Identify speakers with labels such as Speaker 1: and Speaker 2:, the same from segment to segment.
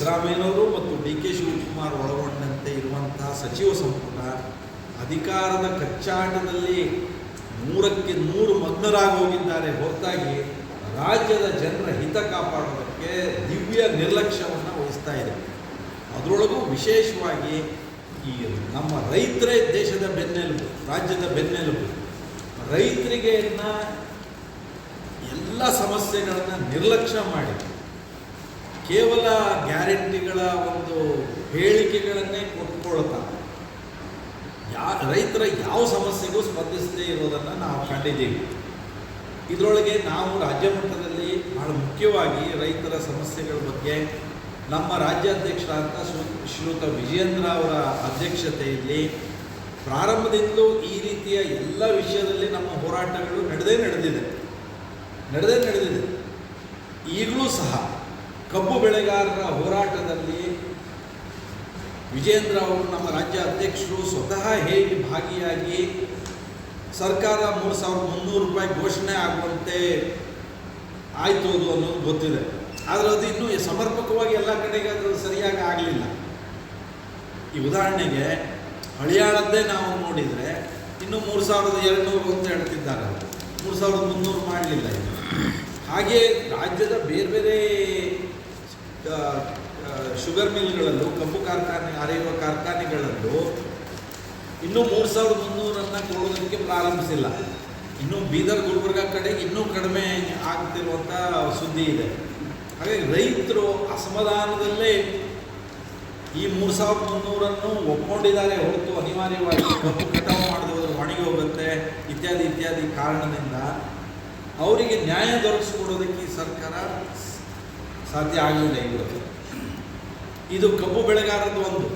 Speaker 1: ಸಿದ್ದರಾಮಯ್ಯನವರು ಮತ್ತು D K Shivakumar ಒಳಗೊಂಡಂತೆ ಇರುವಂತಹ ಸಚಿವ ಸಂಪುಟ ಅಧಿಕಾರದ ಕಚ್ಚಾಟದಲ್ಲಿ 100ಕ್ಕೆ 100 ಮಗ್ನರಾಗಿ ಹೋಗಿದ್ದಾರೆ ಹೊರತಾಗಿ ರಾಜ್ಯದ ಜನರ ಹಿತ ಕಾಪಾಡೋದಕ್ಕೆ ದಿವ್ಯ ನಿರ್ಲಕ್ಷ್ಯವನ್ನು ವಹಿಸ್ತಾ ಇದೆ. ಅದರೊಳಗೂ ವಿಶೇಷವಾಗಿ ಈ ನಮ್ಮ ರೈತರೇ ದೇಶದ ಬೆನ್ನೆಲುಬು, ರಾಜ್ಯದ ಬೆನ್ನೆಲುಬು. ರೈತರಿಗೆ ಎಲ್ಲ ಸಮಸ್ಯೆಗಳನ್ನು ನಿರ್ಲಕ್ಷ್ಯ ಮಾಡಿ ಕೇವಲ ಗ್ಯಾರಂಟಿಗಳ ಒಂದು ಹೇಳಿಕೆಗಳನ್ನೇ ಕೊಟ್ಕೊಳ್ತಾ ರೈತರ ಯಾವ ಸಮಸ್ಯೆಗೂ ಸ್ಪಂದಿಸದೇ ಇರೋದನ್ನು ನಾವು ಕಂಡಿದ್ದೀವಿ. ಇದರೊಳಗೆ ನಾವು ರಾಜ್ಯ ಮಟ್ಟದಲ್ಲಿ ಬಹಳ ಮುಖ್ಯವಾಗಿ ರೈತರ ಸಮಸ್ಯೆಗಳ ಬಗ್ಗೆ ನಮ್ಮ ರಾಜ್ಯಾಧ್ಯಕ್ಷರಾದ ಶ್ರೀಯುತ ವಿಜಯೇಂದ್ರ ಅವರ ಅಧ್ಯಕ್ಷತೆಯಲ್ಲಿ ಪ್ರಾರಂಭದಿಂದಲೂ ಈ ರೀತಿಯ ಎಲ್ಲ ವಿಷಯದಲ್ಲಿ ನಮ್ಮ ಹೋರಾಟಗಳು ನಡೆದಿದೆ. ಈಗಲೂ ಸಹ ಕಬ್ಬು ಬೆಳೆಗಾರರ ಹೋರಾಟದಲ್ಲಿ ವಿಜಯೇಂದ್ರ ಅವರು ನಮ್ಮ ರಾಜ್ಯ ಅಧ್ಯಕ್ಷರು ಸ್ವತಃ ಹೇಗೆ ಭಾಗಿಯಾಗಿ ಸರ್ಕಾರ 3,300 ರೂಪಾಯಿ ಘೋಷಣೆ ಆಗುವಂತೆ ಆಯಿತು ಅನ್ನೋದು ಗೊತ್ತಿದೆ. ಆದರೆ ಅದು ಇನ್ನೂ ಸಮರ್ಪಕವಾಗಿ ಎಲ್ಲ ಕಡೆಗೆ ಅದು ಸರಿಯಾಗಿ ಆಗಲಿಲ್ಲ. ಈ ಉದಾಹರಣೆಗೆ ಹಳಿಯಾಳದ್ದೇ ನಾವು ನೋಡಿದರೆ ಇನ್ನೂ 3,200 ಅಂತ ಹೇಳ್ತಿದ್ದಾರೆ, 3,300 ಮಾಡಲಿಲ್ಲ. ಹಾಗೆ ರಾಜ್ಯದ ಬೇರೆ ಬೇರೆ ಶುಗರ್ ಮಿಲ್ಗಳಲ್ಲೂ ಕಬ್ಬು ಕಾರ್ಖಾನೆ ಅರೆಯುವ ಕಾರ್ಖಾನೆಗಳಲ್ಲೂ ಇನ್ನೂ 3,300 ಕೊಡೋದಕ್ಕೆ ಪ್ರಾರಂಭಿಸಿಲ್ಲ. ಇನ್ನೂ ಬೀದರ್ ಗುಲ್ಬರ್ಗ ಕಡೆಗೆ ಇನ್ನೂ ಕಡಿಮೆ ಆಗ್ತಿರುವಂಥ ಸುದ್ದಿ ಇದೆ. ಹಾಗಾಗಿ ರೈತರು ಅಸಮಾಧಾನದಲ್ಲೇ ಈ 3,300 ಒಪ್ಕೊಂಡಿದ್ದಾರೆ ಹೊರತು ಅನಿವಾರ್ಯವಾಗಿ ಕಬ್ಬು ಕಟಾವು ಮಾಡಿದವರು ಒಣಗಿ ಹೋಗುತ್ತೆ ಇತ್ಯಾದಿ ಕಾರಣದಿಂದ ಅವರಿಗೆ ನ್ಯಾಯ ದೊರಕಿಸಿಕೊಡೋದಕ್ಕೆ ಈ ಸರ್ಕಾರ ಸಾಧ್ಯ ಆಗಲಿಲ್ಲ. ಇದು ಕಬ್ಬು ಬೆಳೆಗಾರದ್ದು ಒಂದು.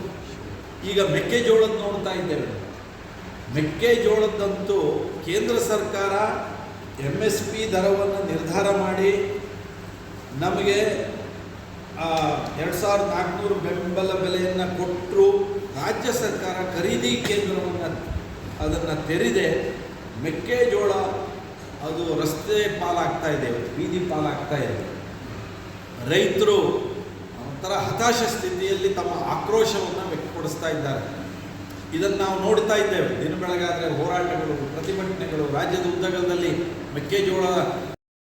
Speaker 1: ಈಗ ಮೆಕ್ಕೆಜೋಳದ ನೋಡ್ತಾ ಇದ್ದೇವೆ. ಮೆಕ್ಕೆಜೋಳದ್ದಂತೂ ಕೇಂದ್ರ ಸರ್ಕಾರ MSP ದರವನ್ನು ನಿರ್ಧಾರ ಮಾಡಿ ನಮಗೆ 2,400 ಬೆಂಬಲ ಬೆಲೆಯನ್ನು ಕೊಟ್ಟರು. ರಾಜ್ಯ ಸರ್ಕಾರ ಖರೀದಿ ಕೇಂದ್ರವನ್ನು ಅದನ್ನು ತೆರೆದೆ ಮೆಕ್ಕೆಜೋಳ ಅದು ರಸ್ತೆ ಪಾಲಾಗ್ತಾ ಇದೆ, ಬೀದಿ ಪಾಲಾಗ್ತಾ ಇದೆ. ರೈತರು ಒಂಥರ ಹತಾಶ ಸ್ಥಿತಿಯಲ್ಲಿ ತಮ್ಮ ಆಕ್ರೋಶವನ್ನು ವ್ಯಕ್ತಪಡಿಸ್ತಾ ಇದ್ದಾರೆ. ಇದನ್ನು ನಾವು ನೋಡ್ತಾ ಇದ್ದೇವೆ. ದಿನ ಬೆಳಗಾದರೆ ಹೋರಾಟಗಳು, ಪ್ರತಿಭಟನೆಗಳು ರಾಜ್ಯದ ಉದ್ದಗಲದಲ್ಲಿ ಮೆಕ್ಕೆಜೋಳ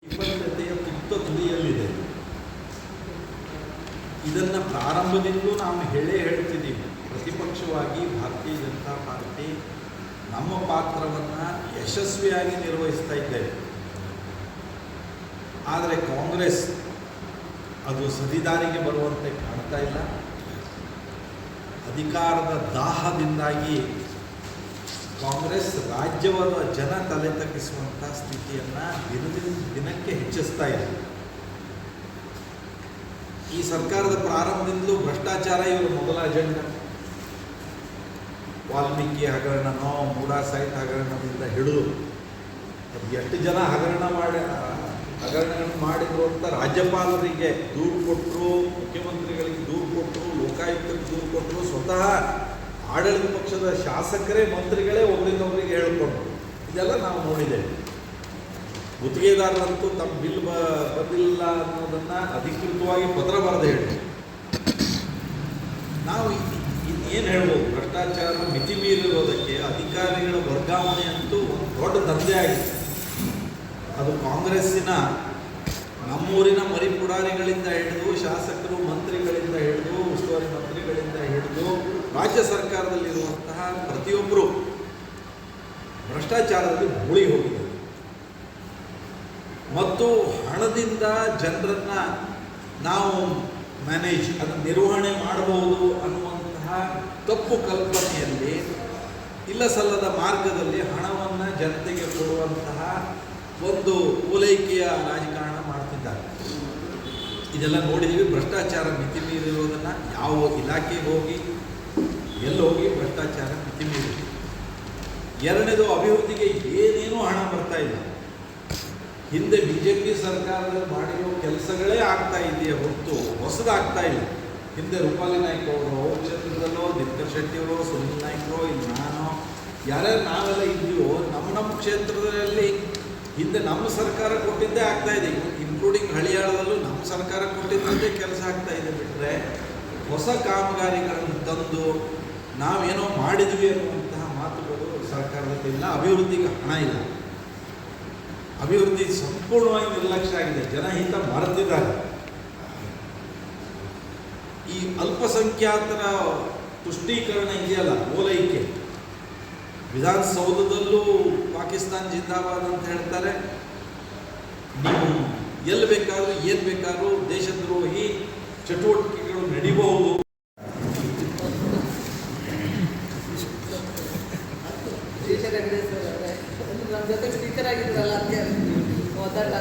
Speaker 1: ವಿಫಲತೆಯ ತುದಿಯಲ್ಲಿದೆ. ಇದನ್ನು ಪ್ರಾರಂಭದಿಂದಲೂ ನಾವು ಹೇಳ್ತಿದ್ದೀವಿ. ಪ್ರತಿಪಕ್ಷವಾಗಿ ಭಾರತೀಯ ಜನತಾ ಪಾರ್ಟಿ ನಮ್ಮ ಪಾತ್ರವನ್ನು ಯಶಸ್ವಿಯಾಗಿ ನಿರ್ವಹಿಸ್ತಾ ಇದ್ದೇವೆ. ಆದರೆ ಕಾಂಗ್ರೆಸ್ ಅದು ಸದಿದಾರಿಗೆ ಬರುವಂತೆ ಕಾಣ್ತಾ ಇಲ್ಲ. ಅಧಿಕಾರದ ದಾಹದಿಂದಾಗಿ ಕಾಂಗ್ರೆಸ್ ರಾಜ್ಯವಾದ ಜನ ತಲೆ ತಗ್ಗಿಸುವಂಥ ಸ್ಥಿತಿಯನ್ನು ದಿನಕ್ಕೆ ಹೆಚ್ಚಿಸ್ತಾ ಇದೆ. ಈ ಸರ್ಕಾರದ ಪ್ರಾರಂಭದಿಂದಲೂ ಭ್ರಷ್ಟಾಚಾರ ಇವರ ಮೊದಲ ಅಜೆಂಡಾ. ವಾಲ್ಮೀಕಿ ಹಗರಣನೋ ಮೂಡಾ ಸೈಟ್ ಹಗರಣದಿಂದ ಹಿಡಿದು ಅದು ಎಷ್ಟು ಜನ ಹಗರಣಗಳನ್ನು ಮಾಡಿದ್ರು ಅಂತ ರಾಜ್ಯಪಾಲರಿಗೆ ದೂರು ಕೊಟ್ಟರು, ಮುಖ್ಯಮಂತ್ರಿಗಳಿಗೆ ದೂರು ಕೊಟ್ಟರು, ಲೋಕಾಯುಕ್ತರಿಗೆ ದೂರು ಕೊಟ್ಟರು, ಸ್ವತಃ ಆಡಳಿತ ಪಕ್ಷದ ಶಾಸಕರೇ ಮಂತ್ರಿಗಳೇ ಒಬ್ಬರಿಂದೊಬ್ಬರಿಗೆ ಹೇಳಿಕೊಂಡ್ರು. ಇದೆಲ್ಲ ನಾವು ನೋಡಿದ್ದೇವೆ. ಗುತ್ತಿಗೆದಾರರಂತೂ ತಮ್ಮ ಬಿಲ್ ಬಂದಿಲ್ಲ ಅನ್ನೋದನ್ನು ಅಧಿಕೃತವಾಗಿ ಪತ್ರ ಬರೆದು ಹೇಳಿದ್ರು. ನಾವು ಇನ್ನೇನು ಹೇಳ್ಬೋದು, ಭ್ರಷ್ಟಾಚಾರ ಮಿತಿ ಮೀರಿರೋದಕ್ಕೆ ಅಧಿಕಾರಿಗಳ ವರ್ಗಾವಣೆ ಅಂತೂ ಒಂದು ದೊಡ್ಡ ದಂಧೆ ಆಗಿದೆ. ಅದು ಕಾಂಗ್ರೆಸ್ಸಿನ ನಮ್ಮೂರಿನ ಮರಿಪುಡಾರಿಗಳಿಂದ ಹಿಡಿದು ಶಾಸಕರು, ಮಂತ್ರಿಗಳಿಂದ ಹಿಡಿದು ಉಸ್ತುವಾರಿ ಮಂತ್ರಿಗಳಿಂದ ಹಿಡಿದು ರಾಜ್ಯ ಸರ್ಕಾರದಲ್ಲಿರುವಂತಹ ಪ್ರತಿಯೊಬ್ಬರು ಭ್ರಷ್ಟಾಚಾರದಲ್ಲಿ ಮುಳುಗಿ ಹೋಗಿದೆ. ಮತ್ತು ಹಣದಿಂದ ಜನರನ್ನು ನಾವು ಅದನ್ನು ನಿರ್ವಹಣೆ ಮಾಡಬಹುದು ಅನ್ನುವಂತಹ ತಪ್ಪು ಕಲ್ಪನೆಯಲ್ಲಿ ಇಲ್ಲ ಸಲ್ಲದ ಮಾರ್ಗದಲ್ಲಿ ಹಣವನ್ನು ಜನತೆಗೆ ಕೊಡುವಂತಹ ಒಂದು ಓಲೈಕೆಯ ರಾಜಕಾರಣ ಮಾಡ್ತಿದ್ದಾರೆ. ಇದೆಲ್ಲ ನೋಡಿದ್ದೀವಿ. ಭ್ರಷ್ಟಾಚಾರ ಮಿತಿ ಮೀರಿರೋದನ್ನು ಯಾವ ಇಲಾಖೆಗೆ ಹೋಗಿ ಎಲ್ಲೋಗಿ ಭ್ರಷ್ಟಾಚಾರ ಮಿತಿ ಮೀರಿದೆ. ಎರಡನೇದು, ಅಭಿವೃದ್ಧಿಗೆ ಏನೇನೂ ಹಣ ಬರ್ತಾ ಇಲ್ಲ. ಹಿಂದೆ BJP ಸರ್ಕಾರದಲ್ಲಿ ಮಾಡಿರೋ ಕೆಲಸಗಳೇ ಆಗ್ತಾ ಇದೆಯೇ ಹೊರತು ಹೊಸದಾಗ್ತಾ ಇಲ್ಲ. ಹಿಂದೆ ರೂಪಾಲಿ ನಾಯ್ಕ ಅವರು ಅವ್ರ ಕ್ಷೇತ್ರದಲ್ಲೋ, ದಿನಕರ್ ಶೆಟ್ಟಿಯವರು, ಸುನಿಲ್ ನಾಯ್ಕರು, ಇಲ್ಲಿ ನಾನು ಯಾರ್ಯಾರು ನಾವೆಲ್ಲ ಇದ್ದೀವೋ ನಮ್ಮ ಕ್ಷೇತ್ರದಲ್ಲಿ ಹಿಂದೆ ನಮ್ಮ ಸರ್ಕಾರ ಕೊಟ್ಟಿದ್ದೇ ಆಗ್ತಾ ಇದೆ. ಇನ್ಕ್ಲೂಡಿಂಗ್ ಹಳಿಯಾಳದಲ್ಲೂ ನಮ್ಮ ಸರ್ಕಾರ ಕೊಟ್ಟಿದ್ದಂತೆ ಕೆಲಸ ಆಗ್ತಾ ಇದೆ. ಬಿಟ್ಟರೆ ಹೊಸ ಕಾಮಗಾರಿಗಳನ್ನು ತಂದು ನಾವೇನೋ ಮಾಡಿದ್ವಿ ಅನ್ನುವಂತಹ ಮಾತುಗಳು ಸರ್ಕಾರದಲ್ಲಿ ಇಲ್ಲ. ಅಭಿವೃದ್ಧಿಗೆ ಹಣ ಇಲ್ಲ. ಅಭಿವೃದ್ಧಿ ಸಂಪೂರ್ಣವಾಗಿ ನಿರ್ಲಕ್ಷ್ಯ ಆಗಿದೆ. ಜನಹಿತ ಮರೆತಿದ್ದಾರೆ. ಈ ಅಲ್ಪಸಂಖ್ಯಾತರ ತುಷ್ಟೀಕರಣ ಇದೆಯಲ್ಲ, ಓಲೈಕೆ, ವಿಧಾನಸೌಧದಲ್ಲೂ ಪಾಕಿಸ್ತಾನ್ ಜಿಂದಾಬಾದ್ ಅಂತ ಹೇಳ್ತಾರೆ. ನೀವು ಎಲ್ಲಿ ಬೇಕಾದರೂ ಏನು ಬೇಕಾದರೂ ದೇಶದ್ರೋಹಿ ಚಟುವಟಿಕೆಗಳು ನಡೀಬಹುದು.
Speaker 2: ನಮ್ಮ ಜೊತೆ ಸ್ಪೀಕರ್ ಆಗಿದ್ರಲ್ಲ ಅದಕ್ಕೆ ಓದಾಟ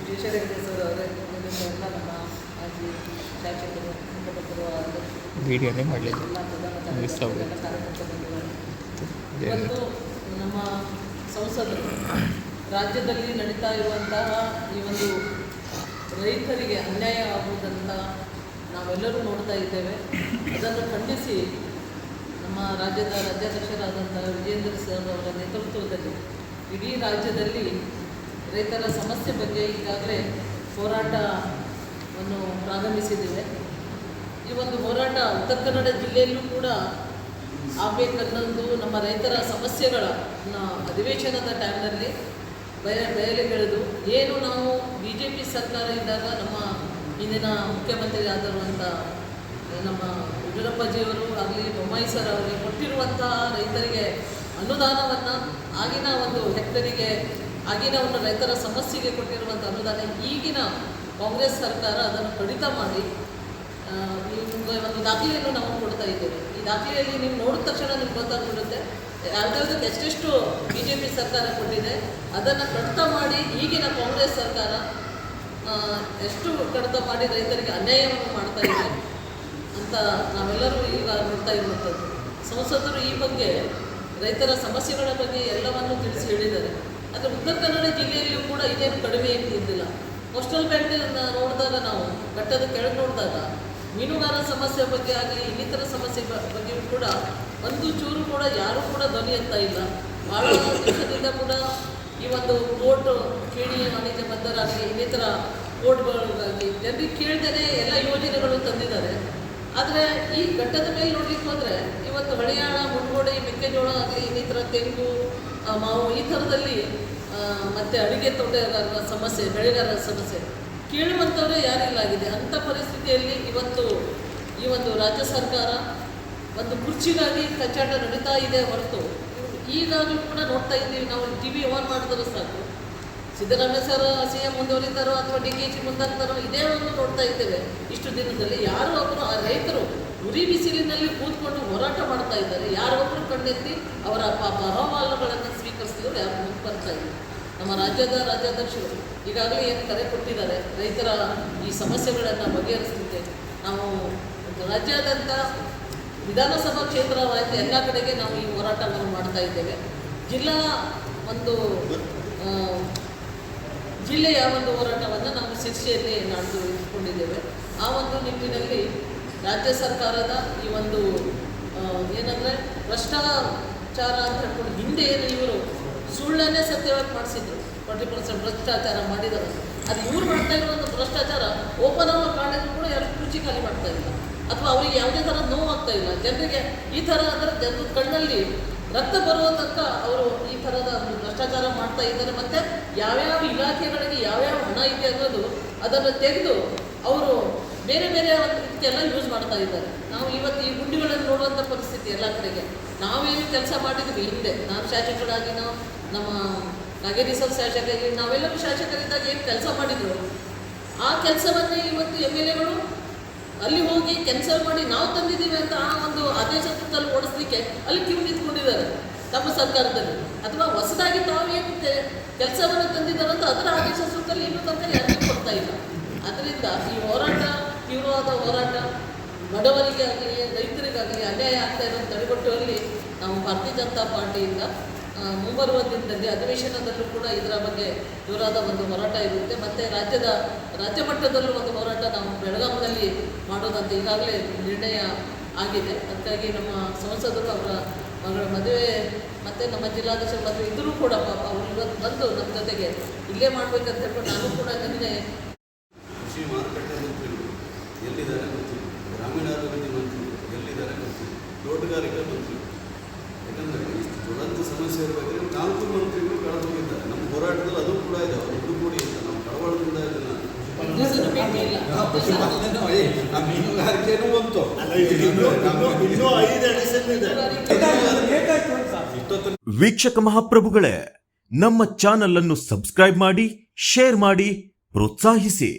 Speaker 2: ವಿಶೇಷ ವೆಂಕಟೇಶ್ವರ ಅವರೇ, ಎಲ್ಲ ನಮ್ಮ ಮಾಜಿ ಶಾಸಕರು, ಮುಖಂಡರು,
Speaker 3: ವಿಡಿಯೋನೇ ಮಾಡಲಿಲ್ಲ.
Speaker 2: ಎಲ್ಲ ಕಾರ್ಯಕರ್ತರು ಇವತ್ತು ನಮ್ಮ ಸಂಸದರು ರಾಜ್ಯದಲ್ಲಿ ನಡೀತಾ ಇರುವಂತಹ ಈ ಒಂದು ರೈತರಿಗೆ ಅನ್ಯಾಯ ಆಗುವುದನ್ನು ನಾವೆಲ್ಲರೂ ನೋಡ್ತಾ ಇದ್ದೇವೆ. ಅದನ್ನು ಖಂಡಿಸಿ ನಮ್ಮ ರಾಜ್ಯದ ರಾಜ್ಯಾಧ್ಯಕ್ಷರಾದಂಥ ವಿಜೇಂದ್ರ ಸರ್ ಅವರ ನೇತೃತ್ವದಲ್ಲಿ ಇಡೀ ರಾಜ್ಯದಲ್ಲಿ ರೈತರ ಸಮಸ್ಯೆ ಬಗ್ಗೆ ಈಗಾಗಲೇ ಹೋರಾಟವನ್ನು ಪ್ರಾರಂಭಿಸಿದ್ದೇವೆ. ಈ ಒಂದು ಹೋರಾಟ ಉತ್ತರ ಕನ್ನಡ ಜಿಲ್ಲೆಯಲ್ಲೂ ಕೂಡ ಆಗಬೇಕನ್ನೋದು ನಮ್ಮ ರೈತರ ಸಮಸ್ಯೆಗಳ ಅಧಿವೇಶನದ ಟೈಮ್ನಲ್ಲಿ ಬಯಲಿಗೆಳೆದು ಏನು ನಾವು BJP ಸರ್ಕಾರ ಇದ್ದಾಗ ನಮ್ಮ ಇಂದಿನ ಮುಖ್ಯಮಂತ್ರಿ ಆದಿರುವಂಥ ನಮ್ಮ ಯಡಿಯೂರಪ್ಪಜಿಯವರು ಆಗಲಿ, ಬೊಮ್ಮಾಯಿ ಸರ್ ಅವರಿಗೆ ಕೊಟ್ಟಿರುವಂತಹ ರೈತರಿಗೆ ಅನುದಾನವನ್ನು ಆಗಿನ ಒಂದು ಹೆಕ್ಟರಿಗೆ ಆಗಿನ ಒಂದು ರೈತರ ಸಮಸ್ಯೆಗೆ ಕೊಟ್ಟಿರುವಂಥ ಅನುದಾನ ಈಗಿನ ಕಾಂಗ್ರೆಸ್ ಸರ್ಕಾರ ಅದನ್ನು ಕಡಿತ ಮಾಡಿ ಒಂದು ದಾಖಲೆಯನ್ನು ನಾವು ಕೊಡ್ತಾ ಇದ್ದೇವೆ. ಈ ದಾಖಲೆಯಲ್ಲಿ ನೀವು ನೋಡಿದ ತಕ್ಷಣ ನಿಮ್ಗೆ ಗೊತ್ತಾಗ್ಬಿಡುತ್ತೆ ಯಾವುದ್ಯಾವುದಕ್ಕೆ ಎಷ್ಟೆಷ್ಟು BJP ಸರ್ಕಾರ ಕೊಟ್ಟಿದೆ, ಅದನ್ನು ಕಡಿತ ಮಾಡಿ ಈಗಿನ ಕಾಂಗ್ರೆಸ್ ಸರ್ಕಾರ ಎಷ್ಟು ಕಡಿತ ಮಾಡಿ ರೈತರಿಗೆ ಅನ್ಯಾಯವನ್ನು ಮಾಡ್ತಾ ಇದೆ ಅಂತ ನಾವೆಲ್ಲರೂ ಈಗ ನೋಡ್ತಾ ಇರುವಂಥದ್ದು. ಸಂಸದರು ಈ ಬಗ್ಗೆ ರೈತರ ಸಮಸ್ಯೆಗಳ ಬಗ್ಗೆ ಎಲ್ಲವನ್ನು ತಿಳಿಸಿ ಹೇಳಿದ್ದಾರೆ. ಆದರೆ ಉತ್ತರ ಕನ್ನಡ ಜಿಲ್ಲೆಯಲ್ಲಿಯೂ ಕೂಡ ಇದೇನು ಕಡಿಮೆ ಇದ್ದಿಲ್ಲ. ಕೋಸ್ಟಲ್ ಬೆಲ್ಟ್ ನೋಡಿದಾಗ ನಾವು ಬೆಟ್ಟದ ಕೆಳಗೆ ನೋಡಿದಾಗ ಮೀನುಗಾರರ ಸಮಸ್ಯೆ ಬಗ್ಗೆ ಆಗಲಿ, ಇನ್ನಿತರ ಸಮಸ್ಯೆ ಬಗ್ಗೆಯೂ ಕೂಡ ಒಂದು ಚೂರು ಕೂಡ ಯಾರೂ ಕೂಡ ಧ್ವನಿ ಎತ್ತಾ ಇಲ್ಲ. ಭಾಳ ದಿವಸದಿಂದ ಕೂಡ ಈ ಒಂದು ಕೋರ್ಟ್ ಕೇಳಿ ವಾಣಿಜ್ಯ ಬದ್ಧರಾಗಲಿ, ಇನ್ನಿತರ ಕೋರ್ಟ್ಗಳಿಗಾಗಿ ಜನರಿಗೆ ಕೇಳ್ದೇ ಎಲ್ಲ ಯೋಜನೆಗಳು ತಂದಿದ್ದಾರೆ. ಆದರೆ ಈ ಘಟ್ಟದ ಮೇಲೆ ನೋಡ್ಲಿಕ್ಕೆ ಹೋದರೆ ಇವತ್ತು ಹಳಿಯಾಳ, ಮುನ್ಗೋಡೆ, ಮೆಕ್ಕೆಜೋಳ ಆಗಲಿ, ಇನ್ನಿತರ ತೆಂಗು, ಮಾವು ಈ ಥರದಲ್ಲಿ ಮತ್ತು ಅಡಿಗೆ ತೋಟಗಾರರ ಸಮಸ್ಯೆ, ಬೆಳೆಗಾರರ ಸಮಸ್ಯೆ ಕೇಳುವಂಥವರೇ ಯಾರಿಲ್ಲಾಗಿದೆ. ಅಂಥ ಪರಿಸ್ಥಿತಿಯಲ್ಲಿ ಇವತ್ತು ಈ ಒಂದು ರಾಜ್ಯ ಸರ್ಕಾರ ಒಂದು ಕುರ್ಚಿಗಾಗಿ ಕಚ್ಚಾಟ ನಡೀತಾ ಇದೆ ಹೊರತು ಈಗಾಗಲೂ ಕೂಡ ನೋಡ್ತಾ ಇದ್ದೀವಿ. ನಾವು TV ಆನ್ ಮಾಡಿದ್ರೆ ಸಾಕು, ಸಿದ್ದರಾಮಯ್ಯ ಸರ್ CM ಮುಂದುವರಿತಾರೋ ಅಥವಾ DKG ಮುಂದಾಗ್ತಾರೋ ಇದೇ ಒಂದು ನೋಡ್ತಾ ಇದ್ದೇವೆ. ಇಷ್ಟು ದಿನದಲ್ಲಿ ಯಾರೋ ಒಬ್ಬರು ಆ ರೈತರು ಉರಿ ಬಿಸಿಲಿನಲ್ಲಿ ಕೂತ್ಕೊಂಡು ಹೋರಾಟ ಮಾಡ್ತಾ ಇದ್ದಾರೆ. ಯಾರೊಬ್ಬರು ಕಣ್ಣೆತ್ತಿ ಅವರ ಅಹವಾಲುಗಳನ್ನು ಸ್ವೀಕರಿಸಿದ್ರು ಯಾರು ಮುಂದೆ ಬರ್ತಾ ಇಲ್ಲ. ನಮ್ಮ ರಾಜ್ಯದ ರಾಜ್ಯಾಧ್ಯಕ್ಷರು ಈಗಾಗಲೇ ಏನು ಕರೆ ಕೊಟ್ಟಿದ್ದಾರೆ ರೈತರ ಈ ಸಮಸ್ಯೆಗಳನ್ನು ಬಗೆಹರಿಸಲಿಕ್ಕೆ. ನಾವು ರಾಜ್ಯಾದ್ಯಂತ ವಿಧಾನಸಭಾ ಕ್ಷೇತ್ರವಾದ ಎಲ್ಲ ಕಡೆಗೆ ನಾವು ಈ ಹೋರಾಟವನ್ನು ಮಾಡ್ತಾ ಇದ್ದೇವೆ. ಜಿಲ್ಲೆಯ ಒಂದು ಹೋರಾಟವನ್ನು ನಾವು ಶಿರ್ಷೆಯಲ್ಲಿ ನಾಡ್ದು ಇಟ್ಕೊಂಡಿದ್ದೇವೆ. ಆ ಒಂದು ನಿಟ್ಟಿನಲ್ಲಿ ರಾಜ್ಯ ಸರ್ಕಾರದ ಈ ಒಂದು ಏನಂದರೆ ಭ್ರಷ್ಟಾಚಾರ ಅಂತ ಹೇಳ್ಕೊಂಡು ಹಿಂದೆ ಏನು ಇವರು ಸುಳ್ಳನ್ನೇ ಸತ್ಯವಾಗಿ ಮಾಡಿಸಿದ್ರು, 40% ಭ್ರಷ್ಟಾಚಾರ ಮಾಡಿದ್ದಾರೆ. ಅದು ಇವ್ರು ಮಾಡ್ತಾ ಇರುವಂಥ ಭ್ರಷ್ಟಾಚಾರ ಓಪನ್ ಆಗಿ ಕಾಣಿದ್ರು ಕೂಡ ಯಾರು ಕುರ್ಚಿ ಖಾಲಿ ಮಾಡ್ತಾ ಇಲ್ಲ, ಅಥವಾ ಅವರಿಗೆ ಯಾವುದೇ ಥರ ನೋವಾಗ್ತಾ ಇಲ್ಲ. ಜನರಿಗೆ ಈ ಥರ ಅಂದರೆ ಜನರ ಕಣ್ಣಲ್ಲಿ ರಕ್ತ ಬರುವ ತನಕ ಅವರು ಈ ಥರದ ಭ್ರಷ್ಟಾಚಾರ ಮಾಡ್ತಾ ಇದ್ದಾರೆ. ಮತ್ತು ಯಾವ್ಯಾವ ಇಲಾಖೆಗಳಿಗೆ ಯಾವ್ಯಾವ ಹಣ ಇದೆ ಅನ್ನೋದು ಅದನ್ನು ತೆಗೆದು ಅವರು ಬೇರೆ ಬೇರೆ ಒಂದು ಇದಕ್ಕೆಲ್ಲ ಯೂಸ್ ಮಾಡ್ತಾ ಇದ್ದಾರೆ. ನಾವು ಇವತ್ತು ಈ ಗುಂಡಿಗಳನ್ನು ನೋಡುವಂಥ ಪರಿಸ್ಥಿತಿ ಎಲ್ಲ ಕಡೆಗೆ. ನಾವೇನು ಕೆಲಸ ಮಾಡಿದ್ವಿ ಹಿಂದೆ, ನಾನು ಶಾಸಕರಾಗಿ, ನಾವು ನಮ್ಮ ಕಾಗೇರಿ ಸರ್ ಶಾಸಕರಾಗಿ, ನಾವೆಲ್ಲರೂ ಶಾಸಕರಿದ್ದಾಗ ಏನು ಕೆಲಸ ಮಾಡಿದ್ರು ಆ ಕೆಲಸವನ್ನೇ ಇವತ್ತು MLAಗಳು ಅಲ್ಲಿ ಹೋಗಿ ಕ್ಯಾನ್ಸಲ್ ಮಾಡಿ ನಾವು ತಂದಿದ್ದೀವಿ ಅಂತ ಆ ಒಂದು ಆದೇಶ ಸುತ್ತಲ್ಲಿ ಓಡಿಸ್ಲಿಕ್ಕೆ ಅಲ್ಲಿ ಕ್ಯೂ ನಿಂತ್ಕೊಂಡಿದ್ದಾರೆ ತಮ್ಮ ಸರ್ಕಾರದಲ್ಲಿ. ಅಥವಾ ಹೊಸದಾಗಿ ತಾವೇನು ಕೆಲಸವನ್ನು ತಂದಿದ್ದಾರೆ ಅಂತ ಅದರ ಆದೇಶ ಸುತ್ತಲ್ಲಿ ಇನ್ನೂ ತನಕ ಯಾರಿಗೂ ಕೊಡ್ತಾ ಇಲ್ಲ. ಅದರಿಂದ ಈ ಹೋರಾಟ ತೀವ್ರವಾದ ಹೋರಾಟ, ಬಡವರಿಗೆ ಆಗಲಿ ರೈತರಿಗಾಗಲಿ ಅನ್ಯಾಯ ಆಗ್ತಾ ಇರೋದು ತಡೆಗಟ್ಟುವಲ್ಲಿ ನಾವು ಭಾರತೀಯ ಜನತಾ ಪಾರ್ಟಿಯಿಂದ ಮುಂಬರುವ ದಿನದಲ್ಲಿ ಅಧಿವೇಶನದಲ್ಲೂ ಕೂಡ ಇದರ ಬಗ್ಗೆ ಜೋರಾದ ಒಂದು ಹೋರಾಟ ಇರುತ್ತೆ. ಮತ್ತು ರಾಜ್ಯ ಮಟ್ಟದಲ್ಲೂ ಒಂದು ಹೋರಾಟ ನಾವು ಬೆಳಗಾವಿಯಲ್ಲಿ ಮಾಡೋದಂತ ಈಗಾಗಲೇ ನಿರ್ಣಯ ಆಗಿದೆ. ಅದಕ್ಕಾಗಿ ನಮ್ಮ ಸಂಸದರು ಅವರ ಮಗಳ ಮದುವೆ ಮತ್ತು ನಮ್ಮ ಜಿಲ್ಲಾಧ್ಯಕ್ಷರ ಮದುವೆ ಇದ್ದರೂ ಕೂಡ ಪಾಪ ಅವರು ಇವತ್ತು ಬಂದು ನಮ್ಮ ಜೊತೆಗೆ ಇಲ್ಲೇ ಮಾಡಬೇಕಂತ ಹೇಳ್ಕೊಂಡು ನಾನು ಕೂಡ ನಿನ್ನೆ
Speaker 4: ಕೃಷಿ ಮಾರುಕಟ್ಟೆ ಎಲ್ಲಿದ್ದಾರೆ ಮೀನುಗಾರಿಕಾ ಮಂತ್ರಿ. ಯಾಕಂದರೆ ಇಷ್ಟು ಜ್ವಲಂತ ಸಮಸ್ಯೆ ಇರಬೇಕಾದ್ರೆ 4 ಮಂತ್ರಿಗಳು ಕಳೆದು ಹೋಗಿದ್ದಾರೆ. ನಮ್ಮ ಹೋರಾಟದಲ್ಲಿ ಅದು ಕೂಡ ಇದೆ, ಅವರು ದುಡ್ಡು ಕೊಡಿ ಅಂತ ನಾವು ಕಳವಳದಿಂದ ಇದನ್ನು
Speaker 2: ಹೆಸರು ಭೇಟಿ ಇಲ್ಲ.
Speaker 1: ಆ ಮೀನುಗಾರಿಕೆನೂ ಬಂತು.
Speaker 4: ಇನ್ನೂ 5 ಅಡಿಷನ್ ಇದೆ.
Speaker 5: ವೀಕ್ಷಕ ಮಹಾಪ್ರಭುಗಳೇ, ನಮ್ಮ ಚಾನಲ್ ಅನ್ನು ಸಬ್ಸ್ಕ್ರೈಬ್ ಮಾಡಿ, ಶೇರ್ ಮಾಡಿ, ಪ್ರೋತ್ಸಾಹಿಸಿ.